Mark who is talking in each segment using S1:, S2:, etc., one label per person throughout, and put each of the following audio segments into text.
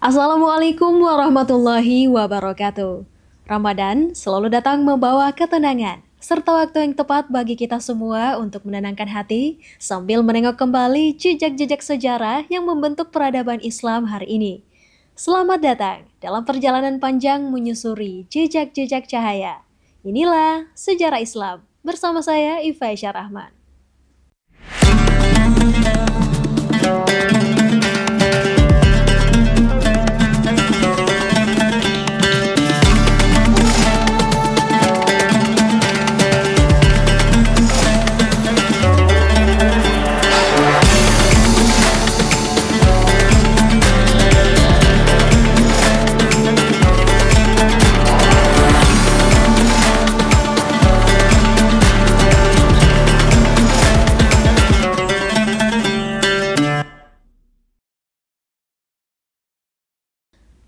S1: Assalamualaikum warahmatullahi wabarakatuh. Ramadan selalu datang membawa ketenangan, serta waktu yang tepat bagi kita semua untuk menenangkan hati sambil menengok kembali jejak-jejak sejarah yang membentuk peradaban Islam hari ini. Selamat datang dalam perjalanan panjang menyusuri jejak-jejak cahaya. Inilah Sejarah Islam bersama saya Ifaisyah Rahman.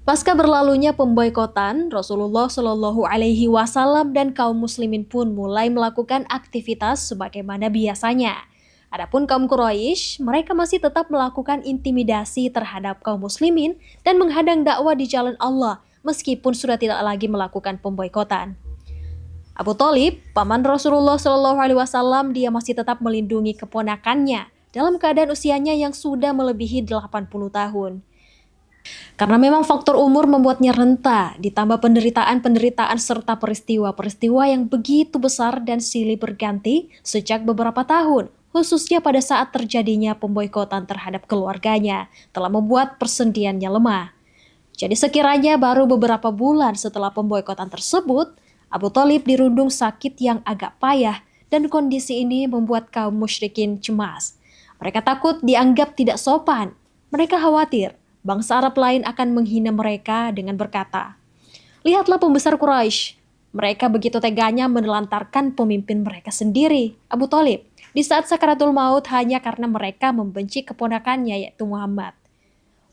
S1: Pasca berlalunya pemboikotan, Rasulullah Shallallahu Alaihi Wasallam dan kaum muslimin pun mulai melakukan aktivitas sebagaimana biasanya. Adapun kaum Quraisy, mereka masih tetap melakukan intimidasi terhadap kaum muslimin dan menghadang dakwah di jalan Allah, meskipun sudah tidak lagi melakukan pemboikotan. Abu Thalib, paman Rasulullah Shallallahu Alaihi Wasallam, dia masih tetap melindungi keponakannya dalam keadaan usianya yang sudah melebihi 80 tahun. Karena memang faktor umur membuatnya renta, ditambah penderitaan-penderitaan serta peristiwa-peristiwa yang begitu besar dan silih berganti sejak beberapa tahun, khususnya pada saat terjadinya pemboikotan terhadap keluarganya, telah membuat persendiannya lemah. Jadi sekiranya baru beberapa bulan setelah pemboikotan tersebut, Abu Thalib dirundung sakit yang agak payah dan kondisi ini membuat kaum musyrikin cemas. Mereka takut dianggap tidak sopan. Mereka khawatir bangsa Arab lain akan menghina mereka dengan berkata, "Lihatlah pembesar Quraisy. Mereka begitu teganya menelantarkan pemimpin mereka sendiri, Abu Thalib, di saat sakaratul maut hanya karena mereka membenci keponakannya yaitu Muhammad."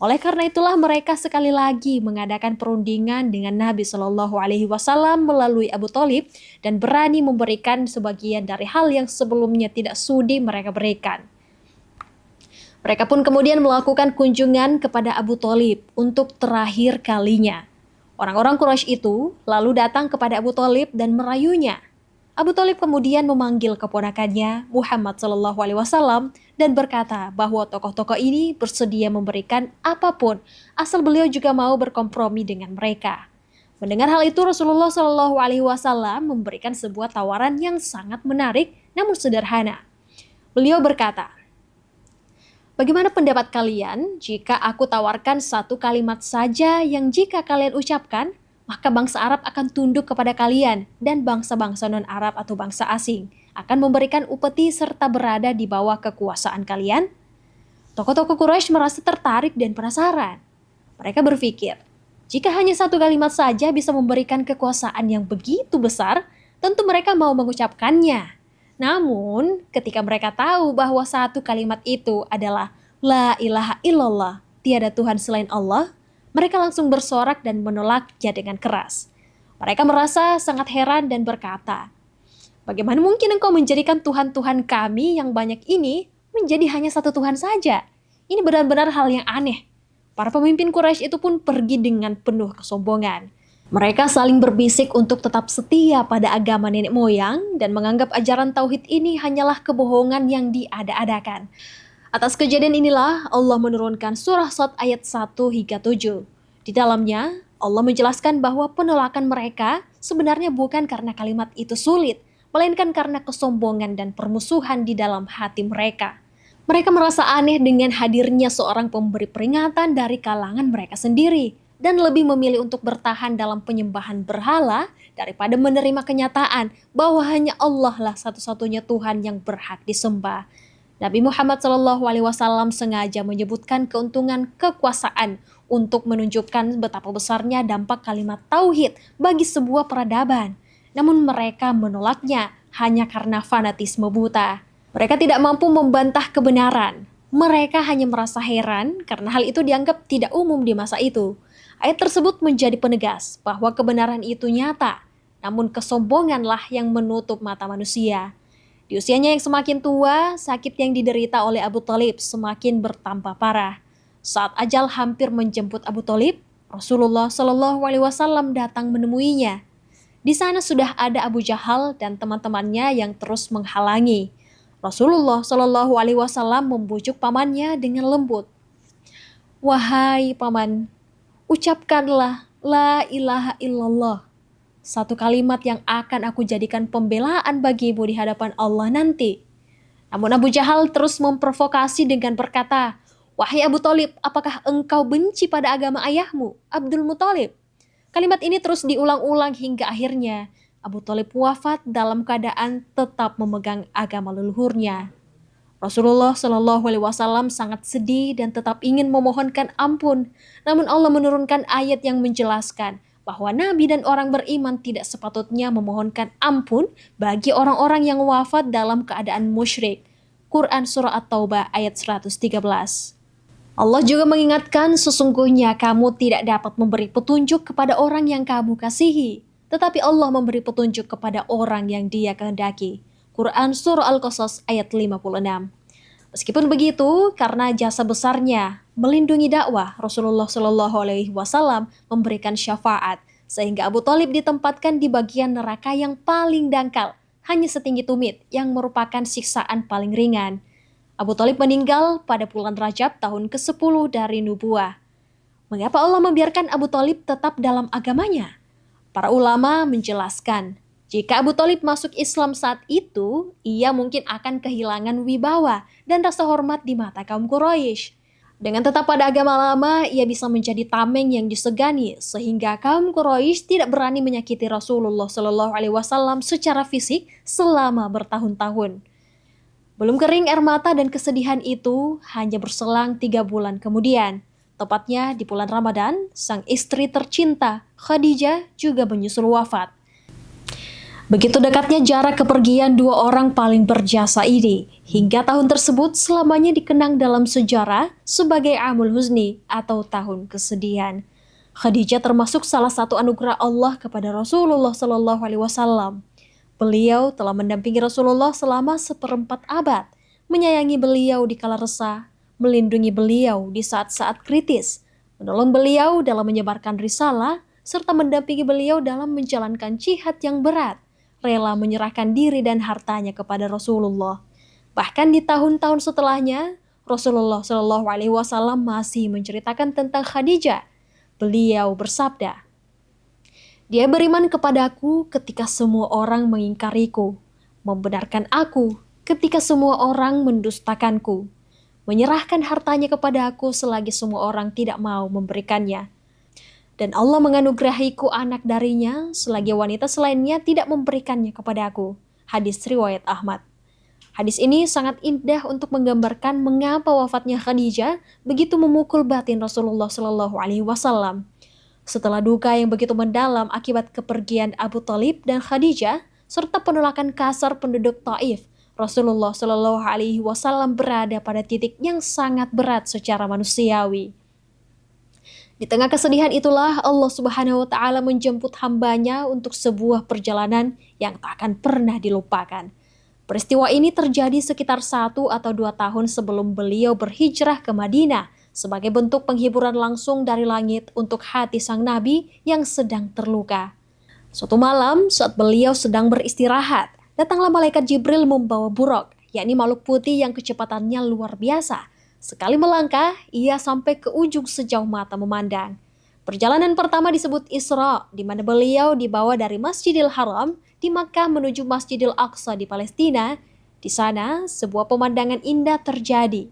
S1: Oleh karena itulah mereka sekali lagi mengadakan perundingan dengan Nabi Shallallahu Alaihi Wasallam melalui Abu Thalib dan berani memberikan sebagian dari hal yang sebelumnya tidak sudi mereka berikan. Mereka pun kemudian melakukan kunjungan kepada Abu Thalib untuk terakhir kalinya. Orang-orang Quraisy itu lalu datang kepada Abu Thalib dan merayunya. Abu Thalib kemudian memanggil keponakannya Muhammad SAW dan berkata bahwa tokoh-tokoh ini bersedia memberikan apapun asal beliau juga mau berkompromi dengan mereka. Mendengar hal itu, Rasulullah SAW memberikan sebuah tawaran yang sangat menarik namun sederhana. Beliau berkata, "Bagaimana pendapat kalian jika aku tawarkan satu kalimat saja yang jika kalian ucapkan, maka bangsa Arab akan tunduk kepada kalian dan bangsa-bangsa non-Arab atau bangsa asing akan memberikan upeti serta berada di bawah kekuasaan kalian?" Tokoh-tokoh Quraisy merasa tertarik dan penasaran. Mereka berpikir, jika hanya satu kalimat saja bisa memberikan kekuasaan yang begitu besar, tentu mereka mau mengucapkannya. Namun, ketika mereka tahu bahwa satu kalimat itu adalah La ilaha illallah, tiada Tuhan selain Allah, mereka langsung bersorak dan menolaknya dengan keras. Mereka merasa sangat heran dan berkata, "Bagaimana mungkin engkau menjadikan Tuhan-Tuhan kami yang banyak ini menjadi hanya satu Tuhan saja? Ini benar-benar hal yang aneh." Para pemimpin Quraisy itu pun pergi dengan penuh kesombongan. Mereka saling berbisik untuk tetap setia pada agama nenek moyang dan menganggap ajaran tauhid ini hanyalah kebohongan yang diada-adakan. Atas kejadian inilah Allah menurunkan surah Shad ayat 1 hingga 7. Di dalamnya, Allah menjelaskan bahwa penolakan mereka sebenarnya bukan karena kalimat itu sulit, melainkan karena kesombongan dan permusuhan di dalam hati mereka. Mereka merasa aneh dengan hadirnya seorang pemberi peringatan dari kalangan mereka sendiri, dan lebih memilih untuk bertahan dalam penyembahan berhala daripada menerima kenyataan bahwa hanya Allah lah satu-satunya Tuhan yang berhak disembah. Nabi Muhammad SAW sengaja menyebutkan keuntungan kekuasaan untuk menunjukkan betapa besarnya dampak kalimat tauhid bagi sebuah peradaban. Namun mereka menolaknya hanya karena fanatisme buta. Mereka tidak mampu membantah kebenaran. Mereka hanya merasa heran karena hal itu dianggap tidak umum di masa itu. Ayat tersebut menjadi penegas bahwa kebenaran itu nyata, namun kesombonganlah yang menutup mata manusia. Di usianya yang semakin tua, sakit yang diderita oleh Abu Thalib semakin bertambah parah. Saat ajal hampir menjemput Abu Thalib, Rasulullah Shallallahu Alaihi Wasallam datang menemuinya. Di sana sudah ada Abu Jahal dan teman-temannya yang terus menghalangi. Rasulullah Shallallahu Alaihi Wasallam membujuk pamannya dengan lembut. Wahai paman, ucapkanlah la ilaha illallah. Satu kalimat yang akan aku jadikan pembelaan bagimu di hadapan Allah nanti. Namun Abu Jahal terus memprovokasi dengan berkata, wahai Abu Thalib, apakah engkau benci pada agama ayahmu, Abdul Muthalib? Kalimat ini terus diulang-ulang hingga akhirnya Abu Thalib wafat dalam keadaan tetap memegang agama leluhurnya. Rasulullah Shallallahu Alaihi Wasallam sangat sedih dan tetap ingin memohonkan ampun. Namun Allah menurunkan ayat yang menjelaskan bahwa Nabi dan orang beriman tidak sepatutnya memohonkan ampun bagi orang-orang yang wafat dalam keadaan musyrik. Quran Surah At-Taubah ayat 113. Allah juga mengingatkan sesungguhnya kamu tidak dapat memberi petunjuk kepada orang yang kamu kasihi. Tetapi Allah memberi petunjuk kepada orang yang Dia kehendaki. Quran Surah Al-Qasas ayat 56. Meskipun begitu, karena jasa besarnya melindungi dakwah, Rasulullah Shallallahu Alaihi Wasallam memberikan syafaat sehingga Abu Thalib ditempatkan di bagian neraka yang paling dangkal, hanya setinggi tumit yang merupakan siksaan paling ringan. Abu Thalib meninggal pada bulan Rajab tahun ke-10 dari nubuah. Mengapa Allah membiarkan Abu Thalib tetap dalam agamanya? Para ulama menjelaskan, jika Abu Thalib masuk Islam saat itu, ia mungkin akan kehilangan wibawa dan rasa hormat di mata kaum Quraisy. Dengan tetap pada agama lama, ia bisa menjadi tameng yang disegani, sehingga kaum Quraisy tidak berani menyakiti Rasulullah Shallallahu Alaihi Wasallam secara fisik selama bertahun-tahun. Belum kering air mata dan kesedihan itu hanya berselang 3 bulan kemudian. Tepatnya di bulan Ramadan, sang istri tercinta, Khadijah, juga menyusul wafat. Begitu dekatnya jarak kepergian dua orang paling berjasa ini, hingga tahun tersebut selamanya dikenang dalam sejarah sebagai Amul Huzni atau tahun kesedihan. Khadijah termasuk salah satu anugerah Allah kepada Rasulullah Shallallahu Alaihi Wasallam. Beliau telah mendampingi Rasulullah selama 1/4 abad, menyayangi beliau di kala resah, melindungi beliau di saat-saat kritis, menolong beliau dalam menyebarkan risalah, serta mendampingi beliau dalam menjalankan jihad yang berat, rela menyerahkan diri dan hartanya kepada Rasulullah. Bahkan di tahun-tahun setelahnya, Rasulullah Shallallahu Alaihi Wasallam masih menceritakan tentang Khadijah. Beliau bersabda, "Dia beriman kepadaku ketika semua orang mengingkariku, membenarkan aku ketika semua orang mendustakanku, menyerahkan hartanya kepada aku selagi semua orang tidak mau memberikannya. Dan Allah menganugerahiku anak darinya selagi wanita selainnya tidak memberikannya kepada aku." Hadis riwayat Ahmad. Hadis ini sangat indah untuk menggambarkan mengapa wafatnya Khadijah begitu memukul batin Rasulullah Shallallahu Alaihi Wasallam. Setelah duka yang begitu mendalam akibat kepergian Abu Thalib dan Khadijah, serta penolakan kasar penduduk Taif, Rasulullah Shallallahu Alaihi Wasallam berada pada titik yang sangat berat secara manusiawi. Di tengah kesedihan itulah Allah Subhanahu wa Ta'ala menjemput hambanya untuk sebuah perjalanan yang tak akan pernah dilupakan. Peristiwa ini terjadi sekitar 1 atau 2 tahun sebelum beliau berhijrah ke Madinah sebagai bentuk penghiburan langsung dari langit untuk hati sang Nabi yang sedang terluka. Suatu malam saat beliau sedang beristirahat, datanglah malaikat Jibril membawa buraq, yakni makhluk putih yang kecepatannya luar biasa. Sekali melangkah, ia sampai ke ujung sejauh mata memandang. Perjalanan pertama disebut Isra, di mana beliau dibawa dari Masjidil Haram di Makkah menuju Masjidil Aqsa di Palestina. Di sana, sebuah pemandangan indah terjadi.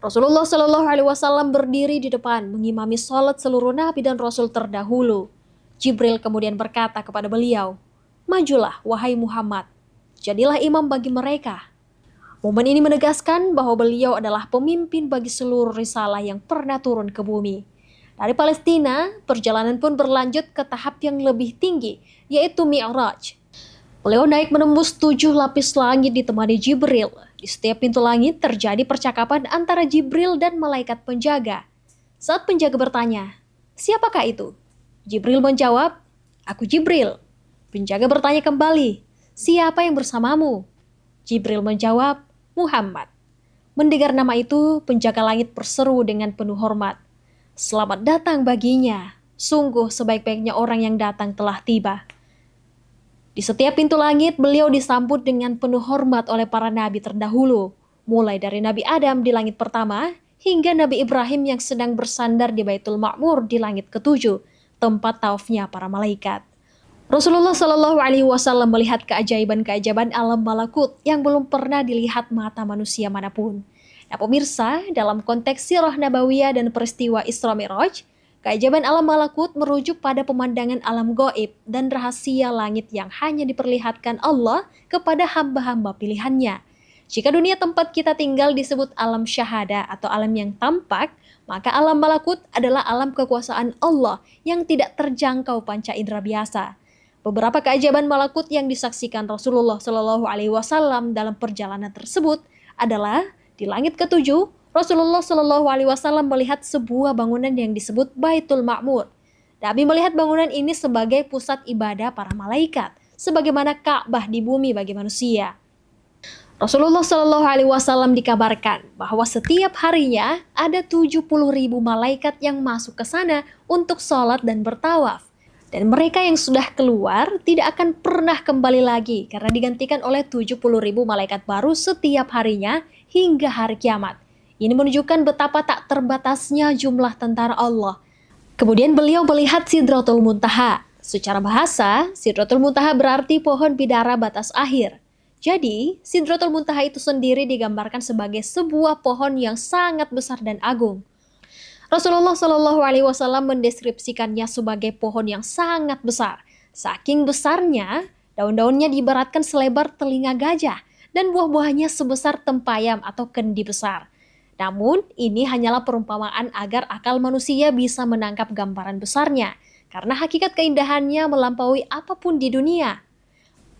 S1: Rasulullah Shallallahu Alaihi Wasallam berdiri di depan mengimami sholat seluruh nabi dan rasul terdahulu. Jibril kemudian berkata kepada beliau, "Majulah, wahai Muhammad, jadilah imam bagi mereka." Momen ini menegaskan bahwa beliau adalah pemimpin bagi seluruh risalah yang pernah turun ke bumi. Dari Palestina, perjalanan pun berlanjut ke tahap yang lebih tinggi, yaitu Mi'raj. Beliau naik menembus 7 lapis langit ditemani Jibril. Di setiap pintu langit terjadi percakapan antara Jibril dan malaikat penjaga. Saat penjaga bertanya, "Siapakah itu?" Jibril menjawab, "Aku Jibril." Penjaga bertanya kembali, "Siapa yang bersamamu?" Jibril menjawab, "Muhammad." Mendengar nama itu, penjaga langit berseru dengan penuh hormat. Selamat datang baginya, sungguh sebaik-baiknya orang yang datang telah tiba. Di setiap pintu langit, beliau disambut dengan penuh hormat oleh para nabi terdahulu, mulai dari Nabi Adam di langit pertama, hingga Nabi Ibrahim yang sedang bersandar di Baitul Ma'mur di langit ketujuh, tempat taufnya para malaikat. Rasulullah Shallallahu Alaihi Wasallam melihat keajaiban-keajaiban alam malakut yang belum pernah dilihat mata manusia manapun. Nah pemirsa, dalam konteks sirah nabawiyah dan peristiwa Isra Mi'raj, keajaiban alam malakut merujuk pada pemandangan alam gaib dan rahasia langit yang hanya diperlihatkan Allah kepada hamba-hamba pilihannya. Jika dunia tempat kita tinggal disebut alam syahada atau alam yang tampak, maka alam malakut adalah alam kekuasaan Allah yang tidak terjangkau panca indera biasa. Beberapa keajaiban malakut yang disaksikan Rasulullah Shallallahu Alaihi Wasallam dalam perjalanan tersebut adalah di langit ketujuh, Rasulullah Shallallahu Alaihi Wasallam melihat sebuah bangunan yang disebut Baitul Ma'mur. Nabi melihat bangunan ini sebagai pusat ibadah para malaikat, sebagaimana Ka'bah di bumi bagi manusia. Rasulullah Shallallahu Alaihi Wasallam dikabarkan bahwa setiap harinya ada 70.000 malaikat yang masuk ke sana untuk sholat dan bertawaf. Dan mereka yang sudah keluar tidak akan pernah kembali lagi karena digantikan oleh 70.000 malaikat baru setiap harinya hingga hari kiamat. Ini menunjukkan betapa tak terbatasnya jumlah tentara Allah. Kemudian beliau melihat Sidratul Muntaha. Secara bahasa, Sidratul Muntaha berarti pohon bidara batas akhir. Jadi, Sidratul Muntaha itu sendiri digambarkan sebagai sebuah pohon yang sangat besar dan agung. Rasulullah Shallallahu Alaihi Wasallam mendeskripsikannya sebagai pohon yang sangat besar. Saking besarnya, daun-daunnya diibaratkan selebar telinga gajah dan buah-buahnya sebesar tempayam atau kendi besar. Namun, ini hanyalah perumpamaan agar akal manusia bisa menangkap gambaran besarnya, karena hakikat keindahannya melampaui apapun di dunia.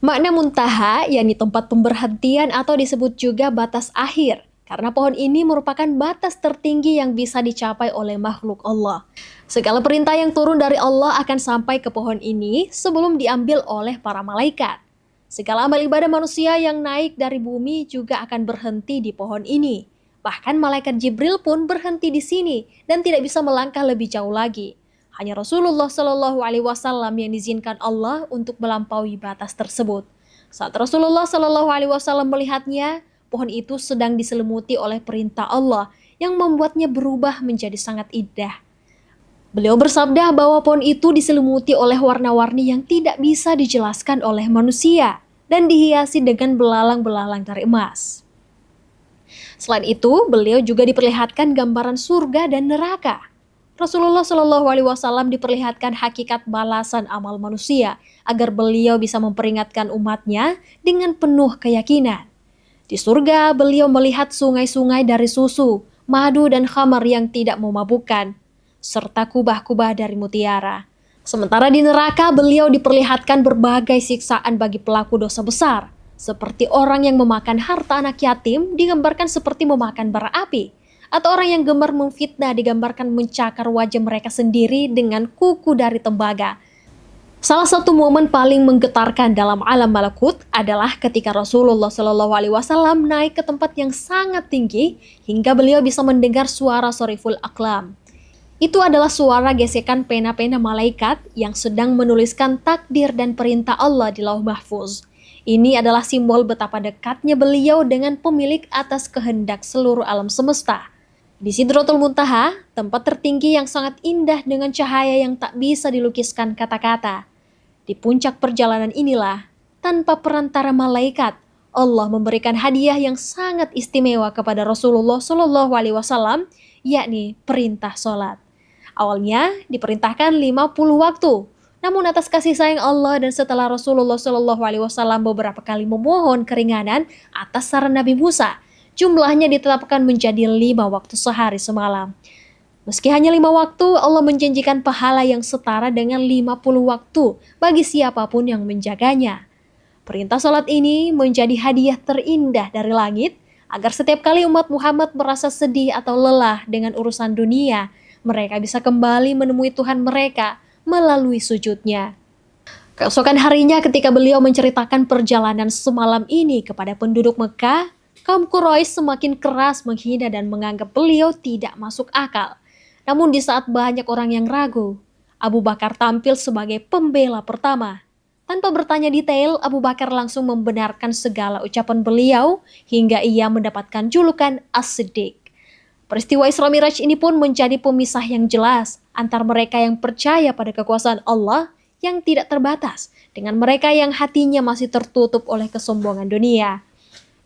S1: Makna muntaha, yakni tempat pemberhentian atau disebut juga batas akhir. Karena pohon ini merupakan batas tertinggi yang bisa dicapai oleh makhluk Allah. Segala perintah yang turun dari Allah akan sampai ke pohon ini sebelum diambil oleh para malaikat. Segala amal ibadah manusia yang naik dari bumi juga akan berhenti di pohon ini. Bahkan malaikat Jibril pun berhenti di sini dan tidak bisa melangkah lebih jauh lagi. Hanya Rasulullah Shallallahu Alaihi Wasallam yang diizinkan Allah untuk melampaui batas tersebut. Saat Rasulullah Shallallahu Alaihi Wasallam melihatnya, pohon itu sedang diselimuti oleh perintah Allah yang membuatnya berubah menjadi sangat indah. Beliau bersabda bahwa pohon itu diselimuti oleh warna-warni yang tidak bisa dijelaskan oleh manusia dan dihiasi dengan belalang-belalang dari emas. Selain itu, beliau juga diperlihatkan gambaran surga dan neraka. Rasulullah Shallallahu Alaihi Wasallam diperlihatkan hakikat balasan amal manusia agar beliau bisa memperingatkan umatnya dengan penuh keyakinan. Di surga, beliau melihat sungai-sungai dari susu, madu dan khamar yang tidak memabukkan, serta kubah-kubah dari mutiara. Sementara di neraka, beliau diperlihatkan berbagai siksaan bagi pelaku dosa besar, seperti orang yang memakan harta anak yatim digambarkan seperti memakan bara api, atau orang yang gemar memfitnah digambarkan mencakar wajah mereka sendiri dengan kuku dari tembaga. Salah satu momen paling menggetarkan dalam alam malakut adalah ketika Rasulullah Shallallahu Alaihi Wasallam naik ke tempat yang sangat tinggi hingga beliau bisa mendengar suara soriful aqlam. Itu adalah suara gesekan pena-pena malaikat yang sedang menuliskan takdir dan perintah Allah di Lauh Mahfuz. Ini adalah simbol betapa dekatnya beliau dengan pemilik atas kehendak seluruh alam semesta. Di Sidratul Muntaha, tempat tertinggi yang sangat indah dengan cahaya yang tak bisa dilukiskan kata-kata. Di puncak perjalanan inilah, tanpa perantara malaikat, Allah memberikan hadiah yang sangat istimewa kepada Rasulullah Shallallahu Alaihi Wasallam, yakni perintah sholat. Awalnya diperintahkan 50 waktu, namun atas kasih sayang Allah dan setelah Rasulullah Shallallahu Alaihi Wasallam beberapa kali memohon keringanan atas saran Nabi Musa, jumlahnya ditetapkan menjadi 5 waktu sehari semalam. Meski hanya 5 waktu, Allah menjanjikan pahala yang setara dengan 50 waktu bagi siapapun yang menjaganya. Perintah salat ini menjadi hadiah terindah dari langit, agar setiap kali umat Muhammad merasa sedih atau lelah dengan urusan dunia, mereka bisa kembali menemui Tuhan mereka melalui sujudnya. Keesokan harinya ketika beliau menceritakan perjalanan semalam ini kepada penduduk Mekah, kaum Quraisy semakin keras menghina dan menganggap beliau tidak masuk akal. Namun di saat banyak orang yang ragu, Abu Bakar tampil sebagai pembela pertama. Tanpa bertanya detail, Abu Bakar langsung membenarkan segala ucapan beliau hingga ia mendapatkan julukan As-Siddiq. Peristiwa Isra Miraj ini pun menjadi pemisah yang jelas antara mereka yang percaya pada kekuasaan Allah yang tidak terbatas dengan mereka yang hatinya masih tertutup oleh kesombongan dunia.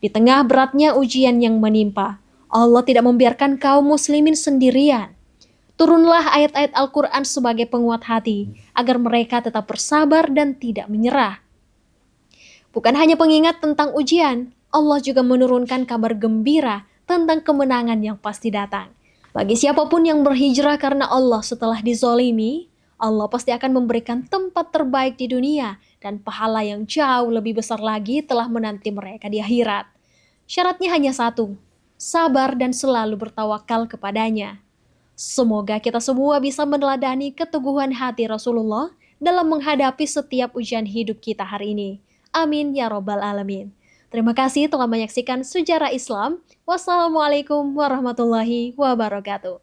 S1: Di tengah beratnya ujian yang menimpa, Allah tidak membiarkan kaum muslimin sendirian. Turunlah ayat-ayat Al-Quran sebagai penguat hati agar mereka tetap bersabar dan tidak menyerah. Bukan hanya pengingat tentang ujian, Allah juga menurunkan kabar gembira tentang kemenangan yang pasti datang. Bagi siapapun yang berhijrah karena Allah setelah dizolimi, Allah pasti akan memberikan tempat terbaik di dunia dan pahala yang jauh lebih besar lagi telah menanti mereka di akhirat. Syaratnya hanya satu, sabar dan selalu bertawakal kepadanya. Semoga kita semua bisa meneladani keteguhan hati Rasulullah dalam menghadapi setiap ujian hidup kita hari ini. Amin ya robbal alamin. Terima kasih telah menyaksikan Sejarah Islam. Wassalamualaikum warahmatullahi wabarakatuh.